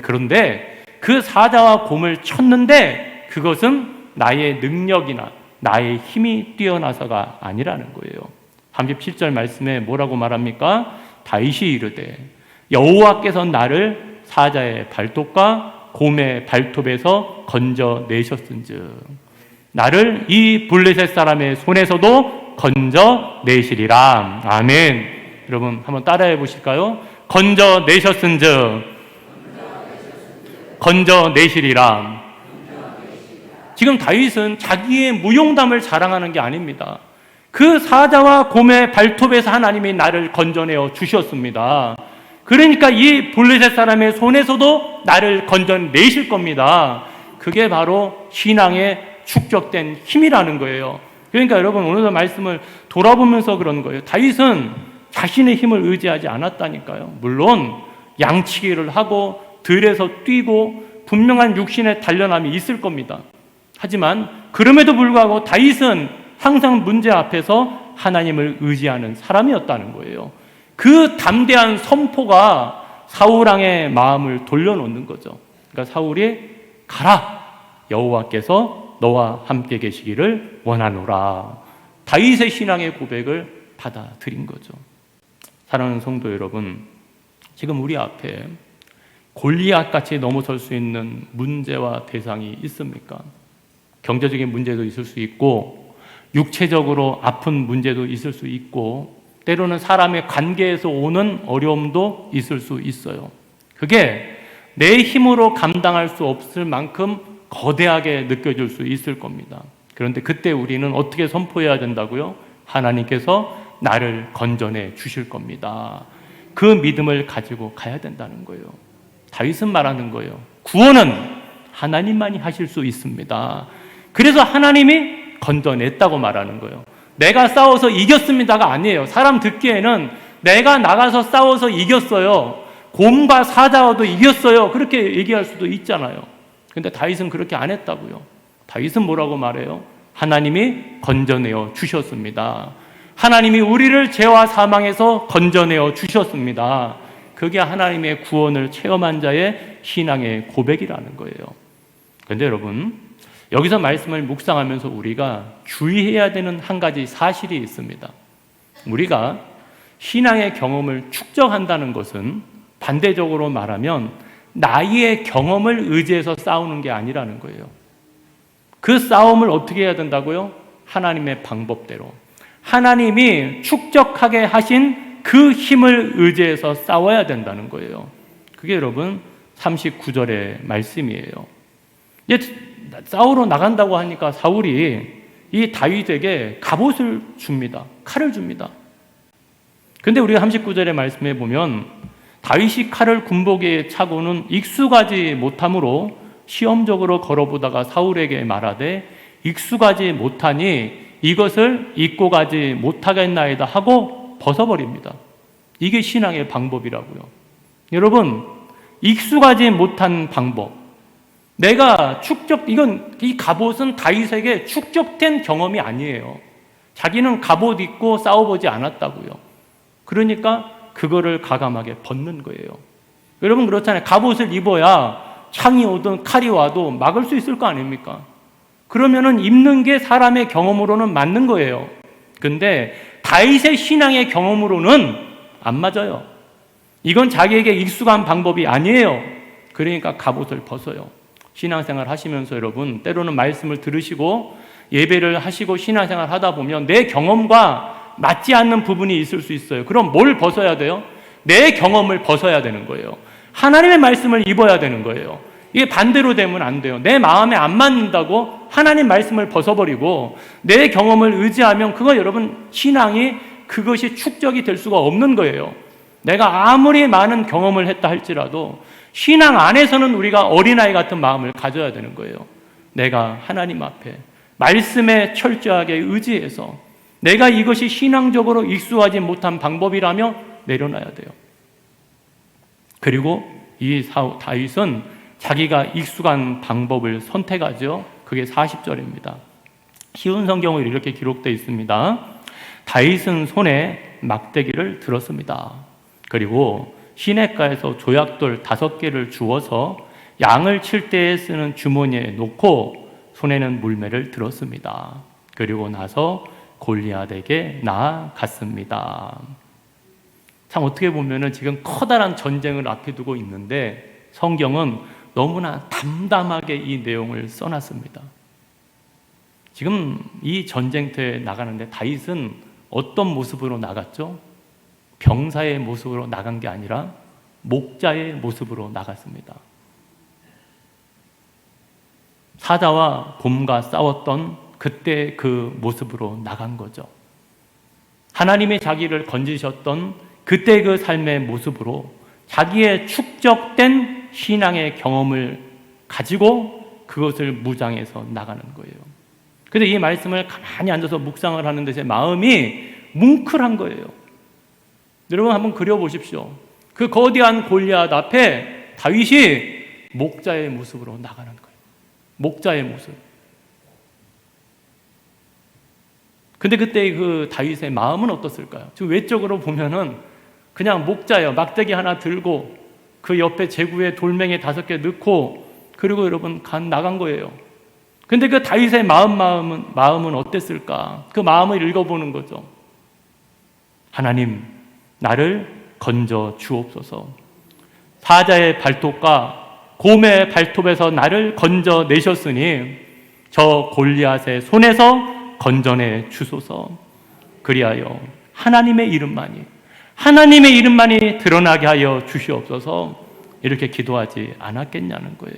그런데 그 사자와 곰을 쳤는데 그것은 나의 능력이나 나의 힘이 뛰어나서가 아니라는 거예요. 37절 말씀에 뭐라고 말합니까? 다윗이 이르되 여호와께서 나를 사자의 발톱과 곰의 발톱에서 건져내셨은즉 나를 이 블레셋 사람의 손에서도 건져내시리라. 아멘. 여러분 한번 따라해 보실까요? 건져내셨은즉 건져내시리라. 지금 다윗은 자기의 무용담을 자랑하는 게 아닙니다. 그 사자와 곰의 발톱에서 하나님이 나를 건져내어 주셨습니다. 그러니까 이 블레셋 사람의 손에서도 나를 건져내실 겁니다. 그게 바로 신앙의 축적된 힘이라는 거예요. 그러니까 여러분 오늘 말씀을 돌아보면서 그런 거예요. 다윗은 자신의 힘을 의지하지 않았다니까요. 물론 양치기를 하고 들에서 뛰고 분명한 육신의 단련함이 있을 겁니다. 하지만 그럼에도 불구하고 다윗은 항상 문제 앞에서 하나님을 의지하는 사람이었다는 거예요. 그 담대한 선포가 사울왕의 마음을 돌려놓는 거죠. 그러니까 사울이 가라, 여호와께서 너와 함께 계시기를 원하노라. 다윗의 신앙의 고백을 받아들인 거죠. 사랑하는 성도 여러분, 지금 우리 앞에 골리앗같이 넘어설 수 있는 문제와 대상이 있습니까? 경제적인 문제도 있을 수 있고 육체적으로 아픈 문제도 있을 수 있고 때로는 사람의 관계에서 오는 어려움도 있을 수 있어요. 그게 내 힘으로 감당할 수 없을 만큼 거대하게 느껴질 수 있을 겁니다. 그런데 그때 우리는 어떻게 선포해야 된다고요? 하나님께서 나를 건져내 주실 겁니다. 그 믿음을 가지고 가야 된다는 거예요. 다윗은 말하는 거예요. 구원은 하나님만이 하실 수 있습니다. 그래서 하나님이 건져냈다고 말하는 거예요. 내가 싸워서 이겼습니다가 아니에요. 사람 듣기에는 내가 나가서 싸워서 이겼어요. 곰과 사자와도 이겼어요. 그렇게 얘기할 수도 있잖아요. 근데 다윗은 그렇게 안 했다고요. 다윗은 뭐라고 말해요? 하나님이 건져내어 주셨습니다. 하나님이 우리를 죄와 사망에서 건져내어 주셨습니다. 그게 하나님의 구원을 체험한 자의 신앙의 고백이라는 거예요. 그런데 여러분, 여기서 말씀을 묵상하면서 우리가 주의해야 되는 한 가지 사실이 있습니다. 우리가 신앙의 경험을 축적한다는 것은 반대적으로 말하면 나의 경험을 의지해서 싸우는 게 아니라는 거예요. 그 싸움을 어떻게 해야 된다고요? 하나님의 방법대로. 하나님이 축적하게 하신 그 힘을 의지해서 싸워야 된다는 거예요. 그게 여러분 39절의 말씀이에요. 싸우러 나간다고 하니까 사울이 이 다윗에게 갑옷을 줍니다. 칼을 줍니다. 그런데 우리가 39절의 말씀에 보면 다윗이 칼을 군복에 차고는 익숙하지 못함으로 시험적으로 걸어보다가 사울에게 말하되 익숙하지 못하니 이것을 입고 가지 못하겠나이다 하고 벗어버립니다. 이게 신앙의 방법이라고요. 여러분, 익숙하지 못한 방법. 내가 이 갑옷은 다윗에게 축적된 경험이 아니에요. 자기는 갑옷 입고 싸워보지 않았다고요. 그러니까 그거를 과감하게 벗는 거예요. 여러분 그렇잖아요. 갑옷을 입어야 창이 오든 칼이 와도 막을 수 있을 거 아닙니까? 그러면은 입는 게 사람의 경험으로는 맞는 거예요. 근데 다윗의 신앙의 경험으로는 안 맞아요. 이건 자기에게 익숙한 방법이 아니에요. 그러니까 갑옷을 벗어요. 신앙생활 하시면서 여러분 때로는 말씀을 들으시고 예배를 하시고 신앙생활 하다 보면 내 경험과 맞지 않는 부분이 있을 수 있어요. 그럼 뭘 벗어야 돼요? 내 경험을 벗어야 되는 거예요. 하나님의 말씀을 입어야 되는 거예요. 이게 반대로 되면 안 돼요. 내 마음에 안 맞는다고 하나님 말씀을 벗어버리고 내 경험을 의지하면 그거 여러분 신앙이 그것이 축적이 될 수가 없는 거예요. 내가 아무리 많은 경험을 했다 할지라도 신앙 안에서는 우리가 어린아이 같은 마음을 가져야 되는 거예요. 내가 하나님 앞에 말씀에 철저하게 의지해서 내가 이것이 신앙적으로 익숙하지 못한 방법이라며 내려놔야 돼요. 그리고 이 다윗은 자기가 익숙한 방법을 선택하죠. 그게 40절입니다. 쉬운 성경을 이렇게 기록되어 있습니다. 다윗은 손에 막대기를 들었습니다. 그리고 시냇가에서 조약돌 5개를 주워서 양을 칠 때에 쓰는 주머니에 놓고 손에는 물매를 들었습니다. 그리고 나서 골리앗에게 나아갔습니다. 참 어떻게 보면은 지금 커다란 전쟁을 앞에 두고 있는데 성경은 너무나 담담하게 이 내용을 써놨습니다. 지금 이 전쟁터에 나가는데 다윗은 어떤 모습으로 나갔죠? 병사의 모습으로 나간 게 아니라 목자의 모습으로 나갔습니다. 사자와 곰과 싸웠던 그때 그 모습으로 나간 거죠. 하나님의 자기를 건지셨던 그때 그 삶의 모습으로 자기의 축적된 신앙의 경험을 가지고 그것을 무장해서 나가는 거예요. 그런데 이 말씀을 가만히 앉아서 묵상을 하는데 제 마음이 뭉클한 거예요. 여러분 한번 그려보십시오. 그 거대한 골리앗 앞에 다윗이 목자의 모습으로 나가는 거예요. 목자의 모습. 근데 그때 그 다윗의 마음은 어떻을까요? 지금 외적으로 보면은 그냥 목자예요. 막대기 하나 들고 그 옆에 제구에 돌멩이 5개 넣고 그리고 여러분 나간 거예요. 근데 그 다윗의 마음은 어땠을까? 그 마음을 읽어보는 거죠. 하나님, 나를 건져 주옵소서. 사자의 발톱과 곰의 발톱에서 나를 건져 내셨으니 저 골리앗의 손에서 건져내 주소서. 그리하여 하나님의 이름만이 드러나게 하여 주시옵소서. 이렇게 기도하지 않았겠냐는 거예요.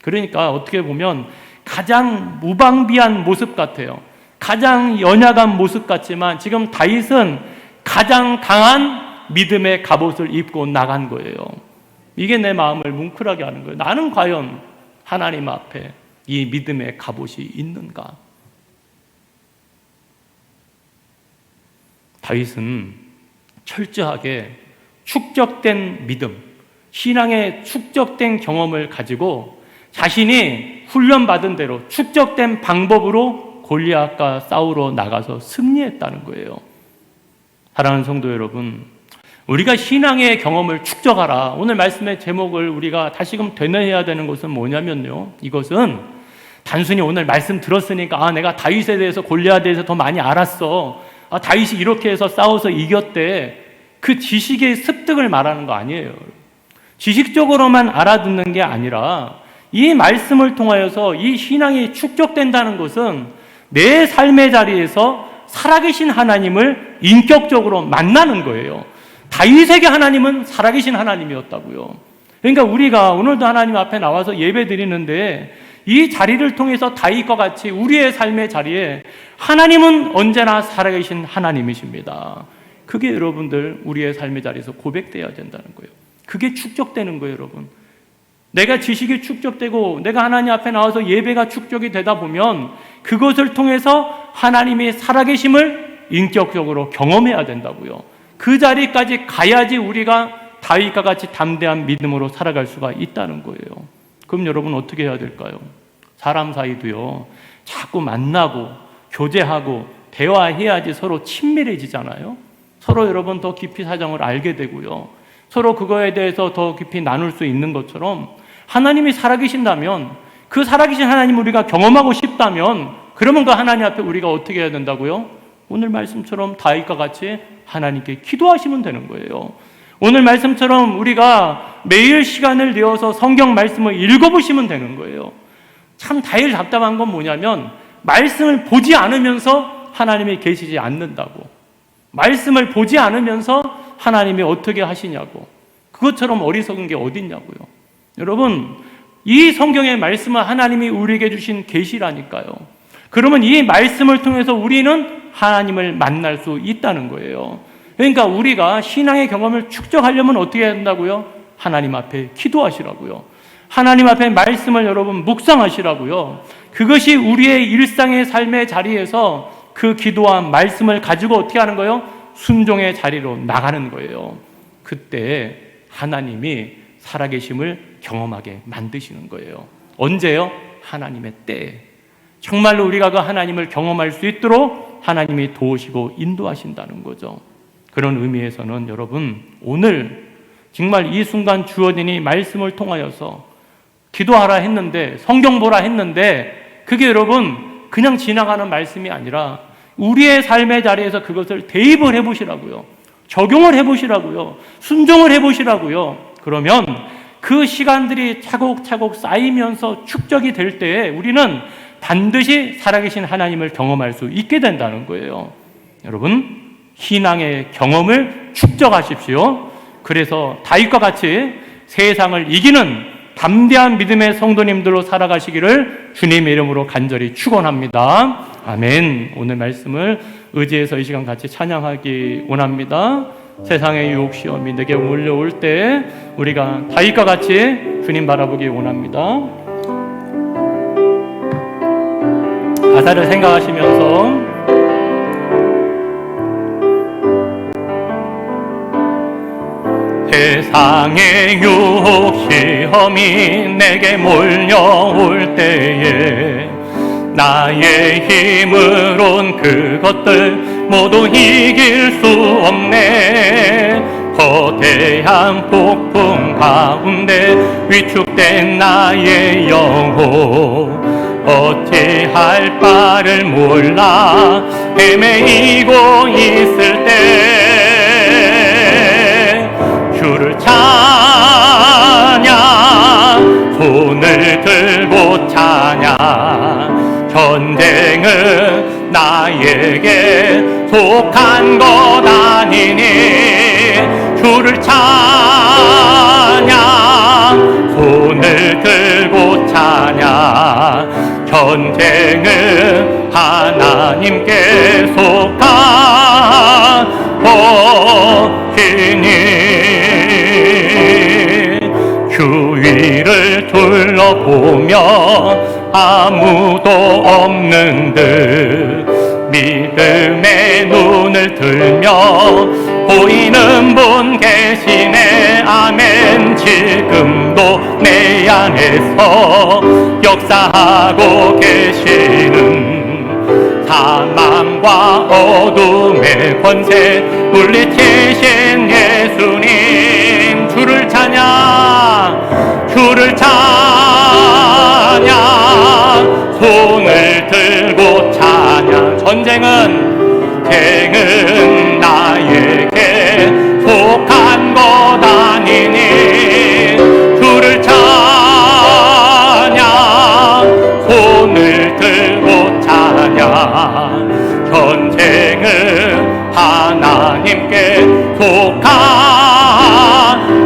그러니까 어떻게 보면 가장 무방비한 모습 같아요. 가장 연약한 모습 같지만 지금 다윗은 가장 강한 믿음의 갑옷을 입고 나간 거예요. 이게 내 마음을 뭉클하게 하는 거예요. 나는 과연 하나님 앞에 이 믿음의 갑옷이 있는가? 다윗은 철저하게 축적된 믿음, 신앙의 축적된 경험을 가지고 자신이 훈련받은 대로 축적된 방법으로 골리앗과 싸우러 나가서 승리했다는 거예요. 사랑하는 성도 여러분, 우리가 신앙의 경험을 축적하라. 오늘 말씀의 제목을 우리가 다시금 되뇌어야 되는 것은 뭐냐면요, 이것은 단순히 오늘 말씀 들었으니까 내가 다윗에 대해서 골리앗에 대해서 더 많이 알았어, 다윗이 이렇게 해서 싸워서 이겼대, 그 지식의 습득을 말하는 거 아니에요. 지식적으로만 알아듣는 게 아니라 이 말씀을 통하여서 이 신앙이 축적된다는 것은 내 삶의 자리에서 살아계신 하나님을 인격적으로 만나는 거예요. 다윗에게 하나님은 살아계신 하나님이었다고요. 그러니까 우리가 오늘도 하나님 앞에 나와서 예배 드리는데 이 자리를 통해서 다윗과 같이 우리의 삶의 자리에 하나님은 언제나 살아계신 하나님이십니다. 그게 여러분들 우리의 삶의 자리에서 고백되어야 된다는 거예요. 그게 축적되는 거예요, 여러분. 내가 지식이 축적되고 내가 하나님 앞에 나와서 예배가 축적이 되다 보면 그것을 통해서 하나님이 살아계심을 인격적으로 경험해야 된다고요. 그 자리까지 가야지 우리가 다윗과 같이 담대한 믿음으로 살아갈 수가 있다는 거예요. 그럼 여러분 어떻게 해야 될까요? 사람 사이도요, 자꾸 만나고 교제하고 대화해야지 서로 친밀해지잖아요. 서로 여러분 더 깊이 사정을 알게 되고요, 서로 그거에 대해서 더 깊이 나눌 수 있는 것처럼 하나님이 살아계신다면, 그 살아계신 하나님을 우리가 경험하고 싶다면, 그러면 그 하나님 앞에 우리가 어떻게 해야 된다고요? 오늘 말씀처럼 다윗과 같이 하나님께 기도하시면 되는 거예요. 오늘 말씀처럼 우리가 매일 시간을 내어서 성경 말씀을 읽어보시면 되는 거예요. 참 다윗 답답한 건 뭐냐면 말씀을 보지 않으면서 하나님이 계시지 않는다고, 말씀을 보지 않으면서 하나님이 어떻게 하시냐고, 그것처럼 어리석은 게 어딨냐고요. 여러분, 이 성경의 말씀은 하나님이 우리에게 주신 계시라니까요. 그러면 이 말씀을 통해서 우리는 하나님을 만날 수 있다는 거예요. 그러니까 우리가 신앙의 경험을 축적하려면 어떻게 해야 된다고요? 하나님 앞에 기도하시라고요. 하나님 앞에 말씀을 여러분 묵상하시라고요. 그것이 우리의 일상의 삶의 자리에서 그 기도한 말씀을 가지고 어떻게 하는 거예요? 순종의 자리로 나가는 거예요. 그때 하나님이 살아계심을 경험하게 만드시는 거예요. 언제요? 하나님의 때에. 정말로 우리가 그 하나님을 경험할 수 있도록 하나님이 도우시고 인도하신다는 거죠. 그런 의미에서는 여러분, 오늘 정말 이 순간 주어진 이 말씀을 통하여서 기도하라 했는데, 성경 보라 했는데, 그게 여러분 그냥 지나가는 말씀이 아니라 우리의 삶의 자리에서 그것을 대입을 해보시라고요. 적용을 해보시라고요. 순종을 해보시라고요. 그러면 그 시간들이 차곡차곡 쌓이면서 축적이 될 때에 우리는 반드시 살아계신 하나님을 경험할 수 있게 된다는 거예요. 여러분, 신앙의 경험을 축적하십시오. 그래서 다윗과 같이 세상을 이기는 담대한 믿음의 성도님들로 살아가시기를 주님의 이름으로 간절히 축원합니다. 아멘. 오늘 말씀을 의지해서 이 시간 같이 찬양하기 원합니다. 세상의 유혹 시험이 내게 몰려올 때 우리가 다윗과 같이 주님 바라보기 원합니다. 가사를 생각하시면서 세상의 유혹 시험이 내게 몰려올 때에 나의 힘으론 그것들 모두 이길 수 없네. 거대한 폭풍 가운데 위축된 나의 영혼 어찌할 바를 몰라 헤매이고 있을 때 주를 찬양, 손을 들고 찬양. 전쟁은 나에게 속한 것 아니니 주를 찬양, 전쟁은 하나님께 속한 것이니 주위를 둘러보며 아무도 없는 듯 믿음의 눈을 들며 보이는 분 계시네. 아멘. 지금도 내 안에서 역사하고 계시는 사망과 어둠의 권세 물리치신 예수님, 주를 찬양, 주를 찬양, 손을 들고 찬양. 전쟁은 나에게 속한 것 아니니 주를 찬양, 손을 들고 찬양. 전쟁은 하나님께 속한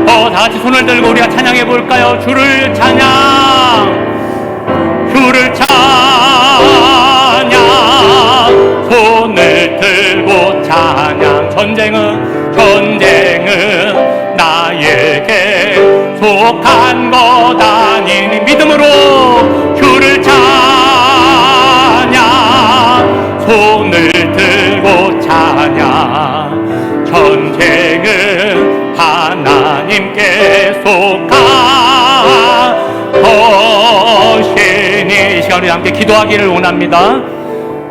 것. 다같이 손을 들고 우리가 찬양해 볼까요? 주를 찬양, 주를 찬양, 손을 들고 찬양. 전쟁은 나에게 속한 것 아니니 믿음으로 주를 찬양, 손을 들고 찬양. 전쟁은 하나님께 속한 것이니. 이 시간에 함께 기도하기를 원합니다.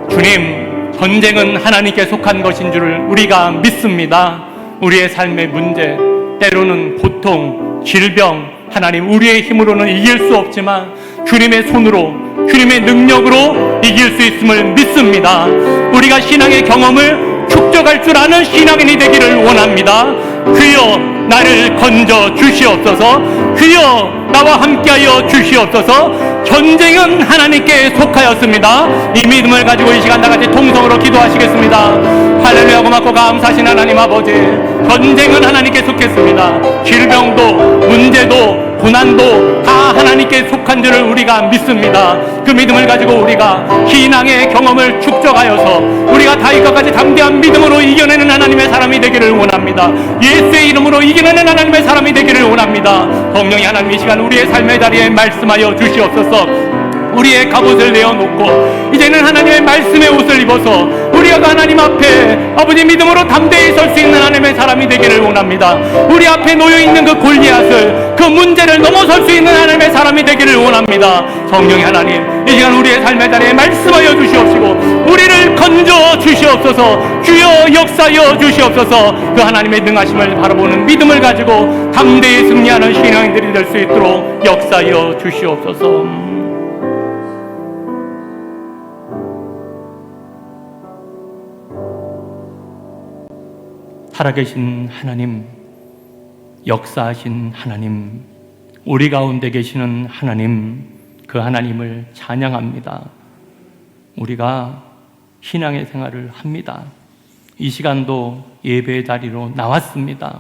주님, 전쟁은 하나님께 속한 것인 줄을 우리가 믿습니다. 우리의 삶의 문제, 때로는 고통, 질병, 하나님 우리의 힘으로는 이길 수 없지만 주님의 손으로, 주님의 능력으로 이길 수 있음을 믿습니다. 우리가 신앙의 경험을 축적할 줄 아는 신앙인이 되기를 원합니다. 주여 나를 건져 주시옵소서. 주여 나와 함께하여 주시옵소서. 전쟁은 하나님께 속하였습니다. 이 믿음을 가지고 이 시간 다같이 통성으로 기도하시겠습니다. 할렐루야. 고맙고 감사하신 하나님 아버지, 전쟁은 하나님께 속했습니다. 질병도 문제도 고난도 다 하나님께 속한 줄을 우리가 믿습니다. 그 믿음을 가지고 우리가 신앙의 경험을 축적하여서 우리가 다윗과 같이 담대한 믿음으로 이겨내는 하나님의 사람이 되기를 원합니다. 예수의 이름으로 이겨내는 하나님의 사람이 되기를 원합니다. 성령이 하나님 이 시간 우리의 삶의 자리에 말씀하여 주시옵소서. 우리의 갑옷을 내어놓고 이제는 하나님의 말씀의 옷을 입어서 우리가 하나님 앞에 아버지 믿음으로 담대히 설 수 있는 하나님의 사람이 되기를 원합니다. 우리 앞에 놓여있는 그 골리앗을, 그 문제를 넘어설 수 있는 하나님의 사람이 되기를 원합니다. 성령의 하나님, 이 시간 우리의 삶의 자리에 말씀하여 주시옵시고 우리를 건져 주시옵소서. 주여 역사하여 주시옵소서. 그 하나님의 능하심을 바라보는 믿음을 가지고 담대히 승리하는 신앙인들이 될 수 있도록 역사하여 주시옵소서. 살아계신 하나님, 역사하신 하나님, 우리 가운데 계시는 하나님, 그 하나님을 찬양합니다. 우리가 신앙의 생활을 합니다. 이 시간도 예배의 자리로 나왔습니다.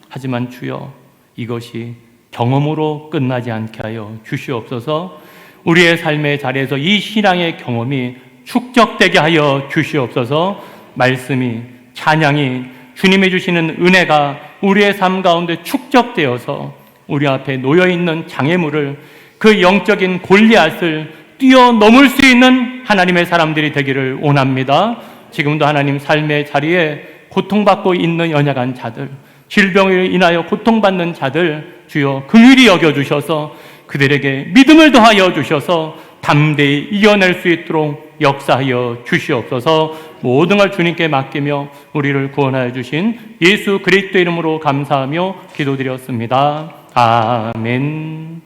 하지만 주여, 이것이 경험으로 끝나지 않게 하여 주시옵소서. 우리의 삶의 자리에서 이 신앙의 경험이 축적되게 하여 주시옵소서. 말씀이, 찬양이, 주님이 주시는 은혜가 우리의 삶 가운데 축적되어서 우리 앞에 놓여있는 장애물을, 그 영적인 골리앗을 뛰어넘을 수 있는 하나님의 사람들이 되기를 원합니다. 지금도 하나님 삶의 자리에 고통받고 있는 연약한 자들, 질병으로 인하여 고통받는 자들 주여 긍휼히 여겨주셔서 그들에게 믿음을 더하여 주셔서 담대히 이겨낼 수 있도록 역사하여 주시옵소서. 모든 걸 주님께 맡기며 우리를 구원하여 주신 예수 그리스도 이름으로 감사하며 기도드렸습니다. 아멘.